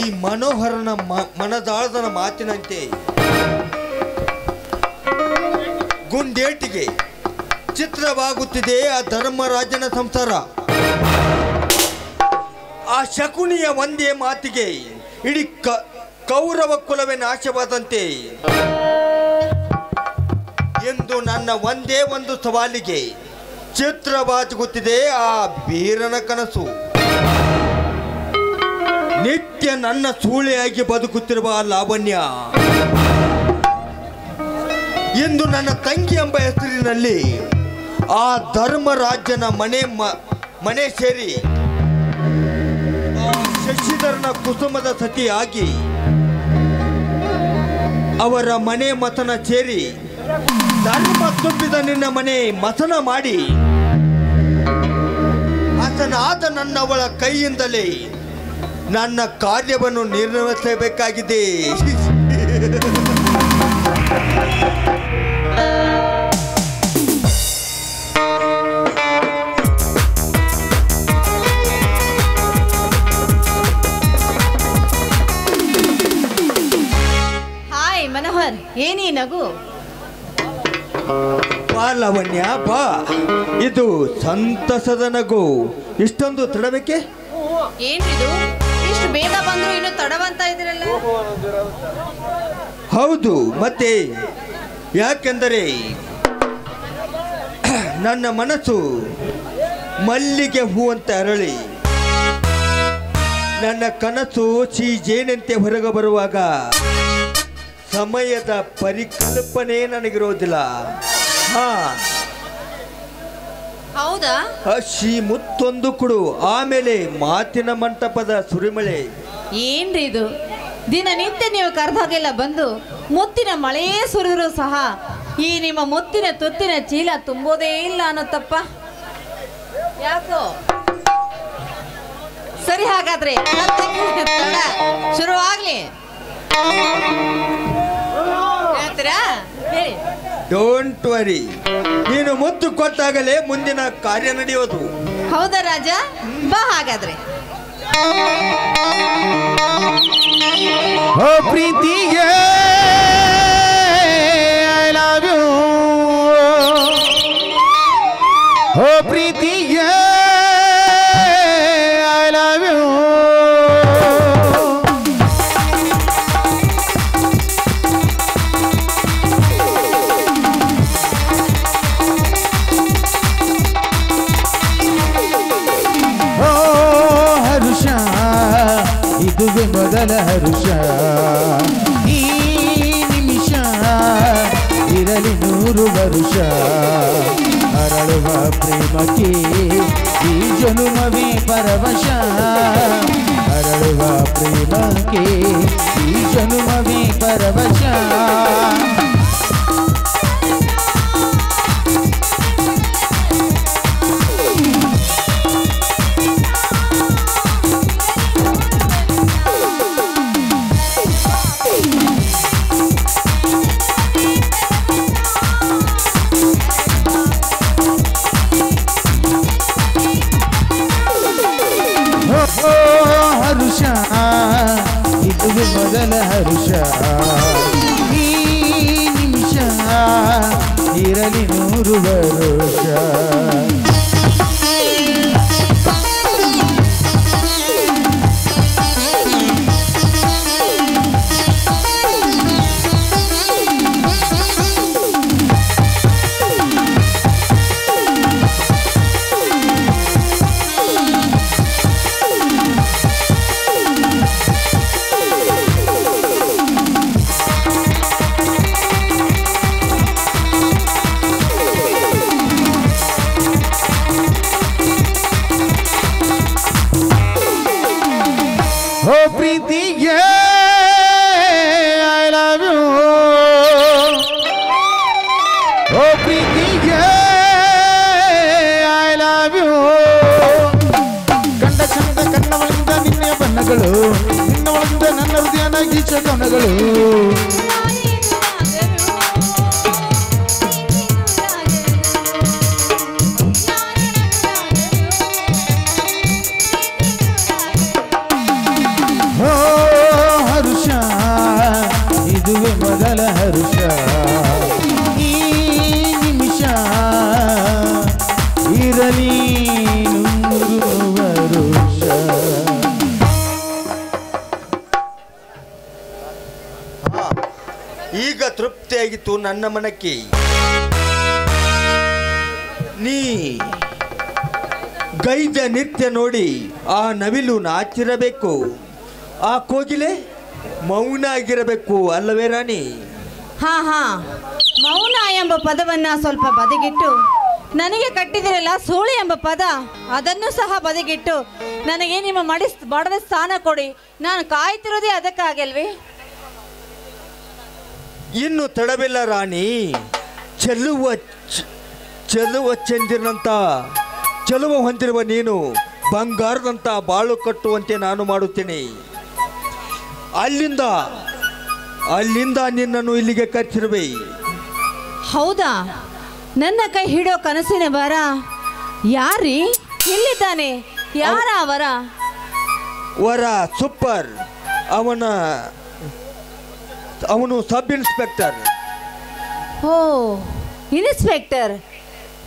ಈ ಮನೋಹರನ ಮನದಾಳದನ ಮಾತಿನಂತೆ ಗುಂಡೇಟಿಗೆ ಚಿತ್ರವಾಗುತ್ತಿದೆ ಆ ಧರ್ಮರಾಜನ ಸಂಸಾರ. ಆ ಶಕುನಿಯ ಒಂದೇ ಮಾತಿಗೆ ಇಡೀ ಕೌರವ ಕುಲವೇ ನಾಶವಾದಂತೆ ಎಂದು ನನ್ನ ಒಂದೇ ಒಂದು ಸವಾಲಿಗೆ ಚಿತ್ರವಾಗುತ್ತಿದೆ ಆ ವೀರನ ಕನಸು. ನಿತ್ಯ ನನ್ನ ಸೂಳೆಯಾಗಿ ಬದುಕುತ್ತಿರುವ ಲಾವಣ್ಯ ಇಂದು ನನ್ನ ತಂಗಿ ಎಂಬ ಹೆಸರಿನಲ್ಲಿ ಆ ಧರ್ಮರಾಜನ ಮನೆ ಸೇರಿ ಶಶಿಧರನ ಕುಸುಮದ ಸತಿಯಾಗಿ ಅವರ ಮನೆ ಮತನ ಸೇರಿ ಧರ್ಮ ತುಂಬಿದ ನಿನ್ನ ಮನೆ ಮತನ ಮಾಡಿ ಹಸನಾದ ನನ್ನವಳ ಕೈಯಿಂದಲೇ ನನ್ನ ಕಾರ್ಯವನ್ನು ನಿರ್ವಹಿಸಬೇಕಾಗಿದೆ. ಹಾಯ್ ಮನೋಹರ್, ಏನೇ ನಗು? ಬಾ ಲಾವಣ್ಯ ಬಾ, ಇದು ಸಂತಸದ ನಗು. ಇಷ್ಟೊಂದು ತಡಬೇಕೆ? ಏನಿದು ಇಷ್ಟು ಬೇಗ ಬಂದ್ರು ಇನ್ನು ತಡವಂತ ಇದ್ರಲ್ಲ? ಹೌದು ಮತ್ತೆ, ಯಾಕೆಂದರೆ ನನ್ನ ಮನಸ್ಸು ಮಲ್ಲಿಗೆ ಹೂವಂತೆ ಅರಳಿ ನನ್ನ ಕನಸು ಜೇನಂತೆ ಹೊರಗೆ ಬರುವಾಗ ಸಮಯದ ಪರಿಕಲ್ಪನೆ ನನಗಿರೋದಿಲ್ಲ. ಹೌದಾ? ಹಸಿ ಮುತ್ತೊಂದು ಕುಡು, ಆಮೇಲೆ ಮಾತಿನ ಮಂಟಪದ ಸುರಿಮಳೆ. ಏನ್ರಿ ಇದು? ದಿನನಿತ್ಯ ನೀವು ಕರೆದಾಗೆಲ್ಲ ಬಂದು ಮುತ್ತಿನ ಮಳೆಯೇ ಸುರಿದ್ರು ಸಹ ಈ ನಿಮ್ಮ ಮುತ್ತಿನ ತುತ್ತಿನ ಚೀಲ ತುಂಬೋದೇ ಇಲ್ಲ ಅನ್ನೋತ್ತಪ್ಪ. ಯಾಕೋ? ಸರಿ, ಹಾಗಾದ್ರೆ ಶುರುವಾಗ್ಲಿ. ಹೇಳ್ತೀರಾ? ಹೇಳಿ. ಡೋಂಟ್ ವರಿ, ನೀನು ಮುತ್ತು ಕೊಟ್ಟಾಗಲೇ ಮುಂದಿನ ಕಾರ್ಯ ನಡೆಯೋದು. ಹೌದಾ ರಾಜ? ಬಾ ಹಾಗಾದ್ರೆ. ಓ ಪ್ರೀತಿಗೆ ಐ ಲವ್ ಯು, ಓ ಪ್ರೀತಿಗೆ ಐ ಲವ್ ಯು. ಇದುವೆ ಮೊದಲ ಹರುಷ, ಈ ನಿಮಿಷ ಇರಲಿ 100 ವರುಷ. ಅರಳುವ ಪ್ರೇಮಕ್ಕೆ ಈ ಜನುಮವೇ ಪರವಶ, ಅರಳುವ ಪ್ರೇಮಕ್ಕೆ ಈ ಜನುಮವೇ ಪರವಶ. ಹರುಷ ಇದುವೆ ಮೊದಲ ಹರುಷ, ಈ ನಿಮಿಷ ಇರಲಿ 100 ವರುಷ. ಓ ಪ್ರೀತಿಗೆ ಐ ಲವ್ ಯು, ಓ ಪ್ರೀತಿಗೆ ಐ ಲವ್ ಯು. ಕಂಡ ಚಂದ ಕಣ್ಣವಳಿಂದ ನಿನ್ನೆಯ ಬಣ್ಣಗಳು, ನಿನ್ನ ಒಳಗಿಂದ ನನ್ನ ಹೃದಯನ ಗೀಚ ಕಣಗಳು. Oh ಈಗ ತೃಪ್ತಿಯಾಗಿತ್ತು ನನ್ನ ಮನಕ್ಕೆ. ನೀ ಗೈದ ನಿತ್ಯ ನೋಡಿ ಆ ನವಿಲು ನಾಚಿರಬೇಕು, ಆ ಕೋಗಿಲೆ ಮೌನ ಆಗಿರಬೇಕು ಅಲ್ಲವೇ ರಾಣಿ? ಹಾ ಹಾ, ಮೌನ ಎಂಬ ಪದವನ್ನ ಸ್ವಲ್ಪ ಬದಿಗಿಟ್ಟು ನನಗೆ ಕಟ್ಟಿದಿರಲ್ಲ ಸೋಳೆ ಎಂಬ ಪದ, ಅದನ್ನು ಸಹ ಬದಿಗಿಟ್ಟು ನನಗೆ ನಿಮ್ಮ ಮಾಡದ ಸ್ಥಾನ ಕೊಡಿ. ನಾನು ಕಾಯ್ತಿರೋದೇ ಅದಕ್ಕಾಗಲ್ವೇ? ಇನ್ನು ತಡವಿಲ್ಲ ರಾಣಿ. ಚೆಲುವ ಚಂದಿರನಂತ ಚೆಲುವ ಹೊಂದಿರುವ ನೀನು ಬಂಗಾರದಂತ ಬಾಳು ಕಟ್ಟುವಂತೆ ನಾನು ಮಾಡುತ್ತೇನೆ. ಅಲ್ಲಿಂದ ನಿನ್ನನ್ನು ಇಲ್ಲಿಗೆ ಕರೆಸಿರುವೆ. ಹೌದಾ? ನನ್ನ ಕೈ ಹಿಡೋ ಕನಸಿನ ವರ ಯಾರೀ? ಎಲ್ಲಿದ್ದಾನೆ? ಯಾರ ವರ ಸೂಪರ್. ಅವನು ಸಬ್ ಇನ್ಸ್ಪೆಕ್ಟರ್. ಓ, ಇನ್ಸ್ಪೆಕ್ಟರ್,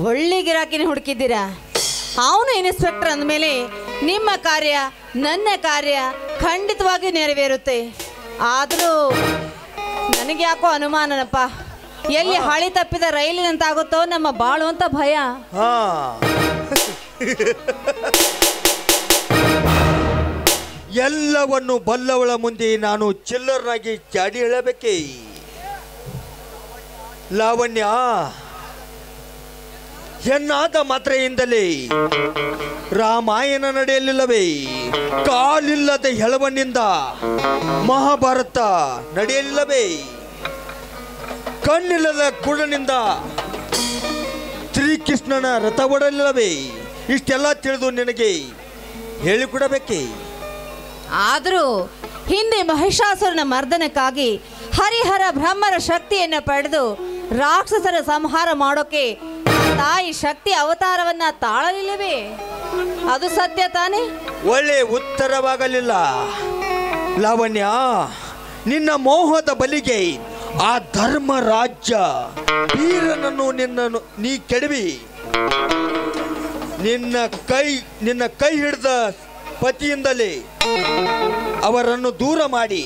ಒಳ್ಳೆ ಗಿರಾಕಿನ ಹುಡುಕಿದ್ದೀರಾ. ಅವನು ಇನ್ಸ್ಪೆಕ್ಟರ್ ಅಂದಮೇಲೆ ನಿಮ್ಮ ಕಾರ್ಯ ನನ್ನ ಕಾರ್ಯ ಖಂಡಿತವಾಗಿ ನೆರವೇರುತ್ತೆ. ಆದರೂ ನನಗೆ ಯಾಕೋ ಅನುಮಾನನಪ್ಪ. ಎಲ್ಲಿ ಹಾಳಿ ತಪ್ಪಿದ ರೈಲಿನಂತಾಗುತ್ತೋ ನಮ್ಮ ಬಾಳು ಅಂತ ಭಯ. ಎಲ್ಲವನ್ನು ಬಲ್ಲವಳ ಮುಂದೆ ನಾನು ಚಿಲ್ಲರ್ನಾಗಿ ಚಾಡಿ ಹೇಳಬೇಕೇ? ಲಾವಣ್ಯ, ಹೆಣ್ಣಾದ ಮಾತ್ರೆಯಿಂದಲೇ ರಾಮಾಯಣ ನಡೆಯಲಿಲ್ಲವೇ? ಕಾಲಿಲ್ಲದ ಹೆಳವನಿಂದ ಮಹಾಭಾರತ ನಡೆಯಲಿಲ್ಲವೇ? ಕಣ್ಣಿಲ್ಲದ ಕುಡನಿಂದ ಶ್ರೀಕೃಷ್ಣನ ರಥ ಓಡಲಿಲ್ಲವೇ? ಇಷ್ಟೆಲ್ಲ ತಿಳಿದು ನಿನಗೆ ಹೇಳಿಕೊಡಬೇಕೇ? ಆದರೂ ಹಿಂದೆ ಮಹಿಷಾಸುರನ ಮರ್ದನಕ್ಕಾಗಿ ಹರಿಹರ ಬ್ರಹ್ಮರ ಶಕ್ತಿಯನ್ನು ಪಡೆದು ರಾಕ್ಷಸರ ಸಂಹಾರ ಮಾಡೋಕೆ ತಾಯಿ ಶಕ್ತಿ ಅವತಾರವನ್ನ ತಾಳಲಿಲ್ಲವೇ? ಅದು ಸತ್ಯ ತಾನೇ? ಒಳ್ಳೆ ಉತ್ತರವಾಗಲಿಲ್ಲ ಲಾವಣ್ಯ. ನಿನ್ನ ಮೋಹದ ಬಲಿಗೆ ಆ ಧರ್ಮ ರಾಜ್ಯ ವೀರನನ್ನು ನೀ ಕೆಡವಿ ನಿನ್ನ ಕೈ ಹಿಡಿದ ಪತಿಯಿಂದಲೇ ಅವರನ್ನು ದೂರ ಮಾಡಿ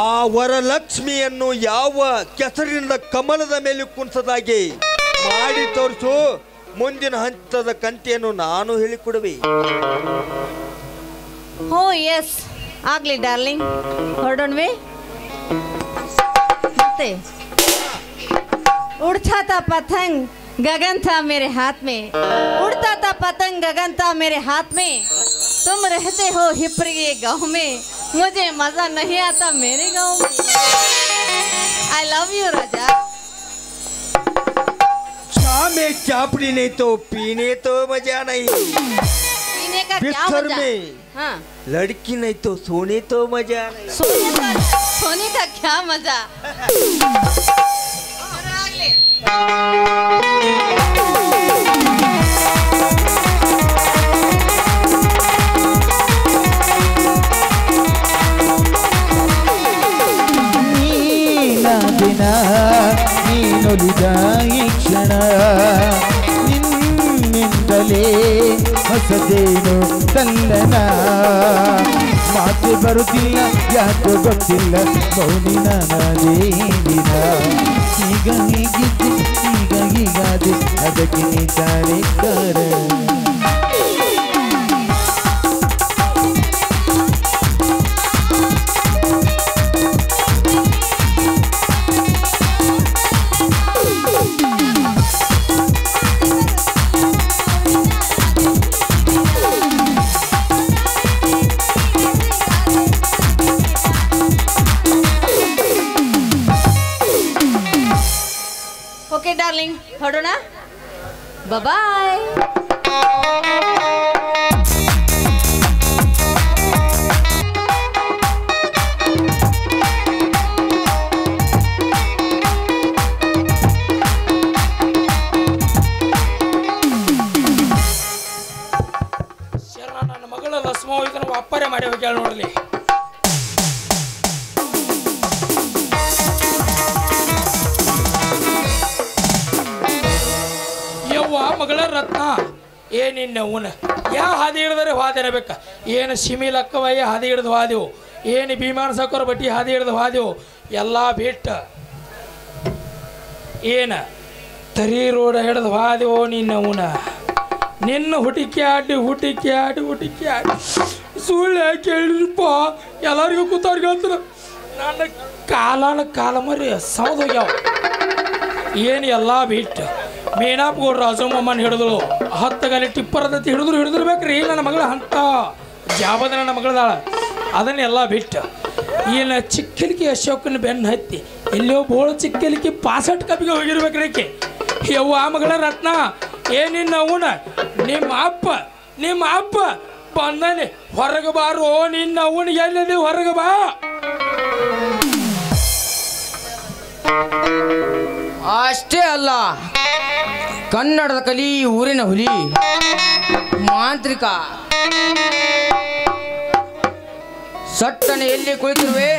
ಆ ವರಲಕ್ಷ್ಮಿಯನ್ನು ಯಾವ ಕೆಸರಿನಿಂದ ಕಮಲದ ಮೇಲೆ ಕುಣಿಸದಾಗಿ ಮಾಡಿ ತೋರಿಸು. ಮುಂದಿನ ಹಂತದ ಕಂತೆಯನ್ನು ನಾನು ಹೇಳಿಕೊಡುವೆ. ಓ ಎಸ್, ಆಗ್ಲಿ ಡಾರ್ಲಿಂಗ್, ಹೊರಡೋಣವೇ? ಮತ್ತೆ उड़ता था पतंग गगन था मेरे हाथ में, उड़ता था पतंग गगन था मेरे हाथ में, तुम रहते हो हिप्री के गाँव में, मुझे मजा नहीं आता मेरे गाँव में. I love you राजा. में चापड़ी नहीं तो पीने तो मजा नहीं, पीने का क्या मजा? हाँ, लड़की नहीं तो सोने तो मजा नहीं. सोने का क्या मजा? ನೀನೊಲಿದ ಈ ಕ್ಷಣ ನಿನ್ನಿಂದಲೇ ಹೊಸದೇನು ತಲ್ಲನ ಮಾತು ಬರುತ್ತಿಲ್ಲ ಯಾಕೋ ಗೊತ್ತಿಲ್ಲ ಮೌನಿ ನಾನೇನಿನ ಈಗ ಹೀಗಿದ್ದು ಈಗ ಹೀಗಾದೆ ಅದಕ್ಕೆ ನೀ ತಾನೇ ಕಾರಣ. ओके डार्लिंग, ಹೊರಡೋಣ. ಬಾಯ್. ನನ್ನ ಮಗಳ ಲಕ್ಷ್ಮ ಇದನ್ನು ಅಪ್ಪರೆ ಮಾಡಿ ಹೋಗ್ಯಾಳ ನೋಡಲಿ. ಮಗಳ ರತ್ನ, ಏ ನಿನ್ನ ಅವನ ಹಾದಿ ಹಿಡಿದ್ರೆ ಹಾದಿರಬೇಕ ಏನು ಶಿಮಿಲಕ್ಕವಯ್ಯ ಹಾದಿ ಹಿಡಿದು ಹಾದೆವು ಏನು ಭೀಮಾನ ಸಾಕೋರ ಬಟ್ಟಿ ಹಾದಿ ಹಿಡಿದು ಹಾದೆವು ಎಲ್ಲ ಬಿಟ್ಟ ಏನ ತರಿ ರೋಡ ಹಿಡಿದು ಹಾದೆವು ನಿನ್ನ ಅವನ ನಿನ್ನ ಹುಟಿಕೆ ಆಡಿ ಸುಳ್ಳು ಕೇಳಿರಪ್ಪ ಎಲ್ಲರಿಗೂ ಕೂತವ್ರಿಗೆ ಹೇಳ್ತಾರ ನನ್ನ ಕಾಲ ಮರಿ ಸೌದೋಗ್ಯಾವ ಏನು ಎಲ್ಲ ಬಿಟ್ಟು ಮೀನಾಪ್ಗೌಡ ರಾಜಮ್ಮಮ್ಮನ ಹಿಡಿದ್ರು 10 ಗಲಿ ಟಿಪ್ಪರದತ್ತಿ ಹಿಡಿದಿರ್ಬೇಕ್ರಿ ನನ್ನ ಮಗಳ ಅಂತ ಜಾಬದ ನನ್ನ ಮಗಳದಾಳ ಅದನ್ನೆಲ್ಲ ಬಿಟ್ಟು ಏನು ಚಿಕ್ಕಲಿಕ್ಕೆ ಅಶೋಕನ ಬೆನ್ನು ಹತ್ತಿ ಎಲ್ಲೋ ಬೋಳು ಚಿಕ್ಕಲಿಕ್ಕೆ ಪಾಸಟ್ ಕಬ್ಬಿಗೆ ಹೋಗಿರ್ಬೇಕ್ರಿ ಆಕೆ ಯವ್ವ ಆ ಮಗಳ ರತ್ನ ಏನಿನ್ನ ಅವನ ನಿಮ್ಮ ಅಪ್ಪ ಬಂದಾನೆ ಹೊರಗೆ ಬಾರೋ ನಿನ್ನ ಅವನು ಎಲ್ಲಿದೆ ಹೊರಗೆ ಬಾ ಅಷ್ಟೇ ಅಲ್ಲ ಕನ್ನಡದ ಕಲಿ ಊರಿನ ಹುಲಿ ಮಾಂತ್ರಿಕ ಸಟ್ಟನೆ ಎಲ್ಲಿ ಕುಳಿತಿರುವೆ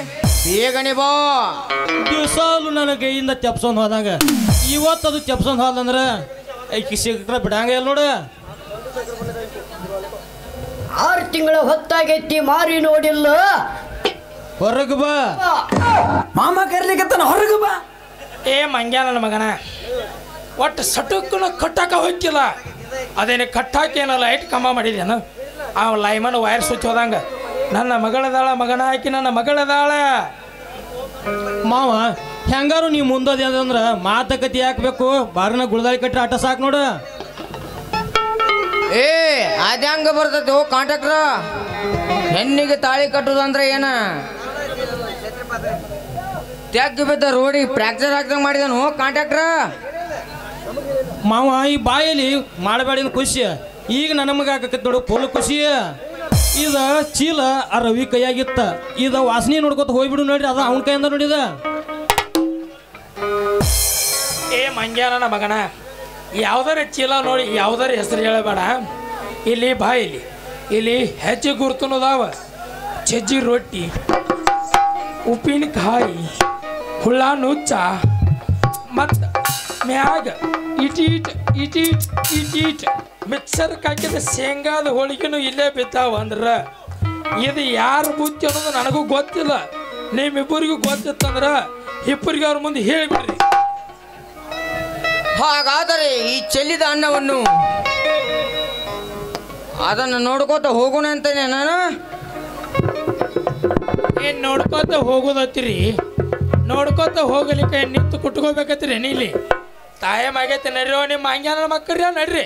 ಬೇಗನೆ ಬಾ ದಿವಸಾಲು ನನ್ನ ಕೈಯಿಂದ ತೆಪ್ಸೊಂದು ಹೋದಾಗ ಇವತ್ತದು ತೆಪ್ಸೊಂದು ಹೋದಂದ್ರೆ ಐಕಿ ಸಿಗ್ರ ಬಿಡಂಗ ಇಲ್ಲ ನೋಡ 6 ತಿಂಗಳ ಹೊತ್ತಾಗೆತ್ತಿ ಮಾರಿ ನೋಡಿಲ್ಲ ಹೊರಗೆ ಬಾ ಮಾಮ ಕರ್ಲಿಕ್ಕತ್ತಾನ ಹೊರಗೆ ಬಾ ಏ ಮಂಗ್ಯ ನನ್ನ ಮಗನ ಒಟ್ಟು ಸಟಕ್ಕನ ಕಟ್ಟಾಕ ಹೋಗಿಲ್ಲ ಅದೇನು ಕಟ್ಟಾಕೇನ ಲೈಟ್ ಕಂಬ ಮಾಡಿದೇನು ಆ ಲೈಮನ್ ವೈರ್ ಸ್ವಿಚ್ ಹೋದಂಗ ನನ್ನ ಮಗಳದಾಳ ಮಗನ ಹಾಕಿ ನನ್ನ ಮಗಳದಾಳ ಮಾವ ಹೆಂಗಾರು ನೀವು ಮುಂದೋದೆ ಅಂದ್ರೆ ಮಾತುಕತೆ ಹಾಕ್ಬೇಕು ಬಾರಿನ ಗುಳದಾಳಿ ಕಟ್ಟಿ ಆಟ ಸಾಕು ನೋಡು ಏ ಅದ್ಯಾಂಗ ಬರ್ತೈತಿ ಓ ಕಾಂಟ್ರಾಕ್ಟ್ರ ಹೆಣ್ಣಿಗೆ ತಾಳಿ ಕಟ್ಟುದಂದ್ರೆ ಏನ ತ್ಯಾಗಿ ಬಿದ್ದ ರೋಡಿಗೆ ಫ್ರ್ಯಾಕ್ಚರ್ ಹಾಕ್ದಂಗೆ ಮಾಡಿದನು ಕಾಂಟ್ರಾಕ್ಟ್ರ ಮಾವ ಈ ಬಾಯಲ್ಲಿ ಮಾಡಬೇಡಿನ ಖುಷಿ ಈಗ ನನ್ನ ಮಗ ಹಾಕಕ್ಕೆ ನೋಡು ಫುಲ್ ಖುಷಿ ಇದ ಚೀಲ ಆ ರವಿ ಕೈಯಾಗಿತ್ತ ಇದ ವಾಸನೆ ನೋಡ್ಕೊತ ಹೋಗ್ಬಿಡು ನೋಡ್ರಿ ಅದ ಅವನ ಕೈಯಿಂದ ನೋಡಿದ ಏ ಮಂಗ್ಯ ನನ್ನ ಮಗನ ಯಾವ್ದಾರ ಚೀಲ ನೋಡಿ ಯಾವ್ದಾರ ಹೆಸರು ಹೇಳಬೇಡ ಇಲ್ಲಿ ಬಾ ಇಲ್ಲಿ ಹೆಜ್ಜೆ ಗುರ್ತನದಾವ ಸಜ್ಜಿ ರೊಟ್ಟಿ ಉಪ್ಪಿನಕಾಯಿ ಹುಳ್ಳ ನುಚ್ಚ ಮತ್ತು ಮ್ಯಾಗ ಇಟೀಟ್ ಮಿಕ್ಸರ್ ಹಾಕಿದ ಶೇಂಗಾದ ಹೋಳಿಗೆನೂ ಇಲ್ಲೇ ಬಿದ್ದಾವ ಅಂದ್ರೆ ಇದು ಯಾರ ಬುತ್ತಿ ಅನ್ನೋದು ನನಗೂ ಗೊತ್ತಿಲ್ಲ ನಿಮ್ಮಿಬ್ಬರಿಗೂ ಗೊತ್ತಿತ್ತಂದ್ರೆ ಇಬ್ಬರಿಗೆ ಅವ್ರ ಮುಂದೆ ಹೇಳಿಬಿಡ್ರಿ ಹಾಗಾದರೆ ಈ ಚೆಲ್ಲಿದ ಅನ್ನವನ್ನು ಅದನ್ನು ನೋಡ್ಕೋತ ಹೋಗೋಣ ಅಂತಾನೆ ನಾನು ಏನು ನೋಡ್ಕೋತ ಹೋಗೋದತ್ತೀರಿ ನೋಡ್ಕೋತ ಹೋಗಲಿಕ್ಕೆ ನಿಂತು ಕುಟ್ಕೋಬೇಕತ್ತೀರಿ ನೀಲಿ ತಾಯಮ್ ಆಗೈತೆ ನಡ್ರಿ ನಿಮ್ಮ ಹಂಗ್ಯಾನ ಮಕ್ಕಳ್ರಿ ನಡ್ರಿ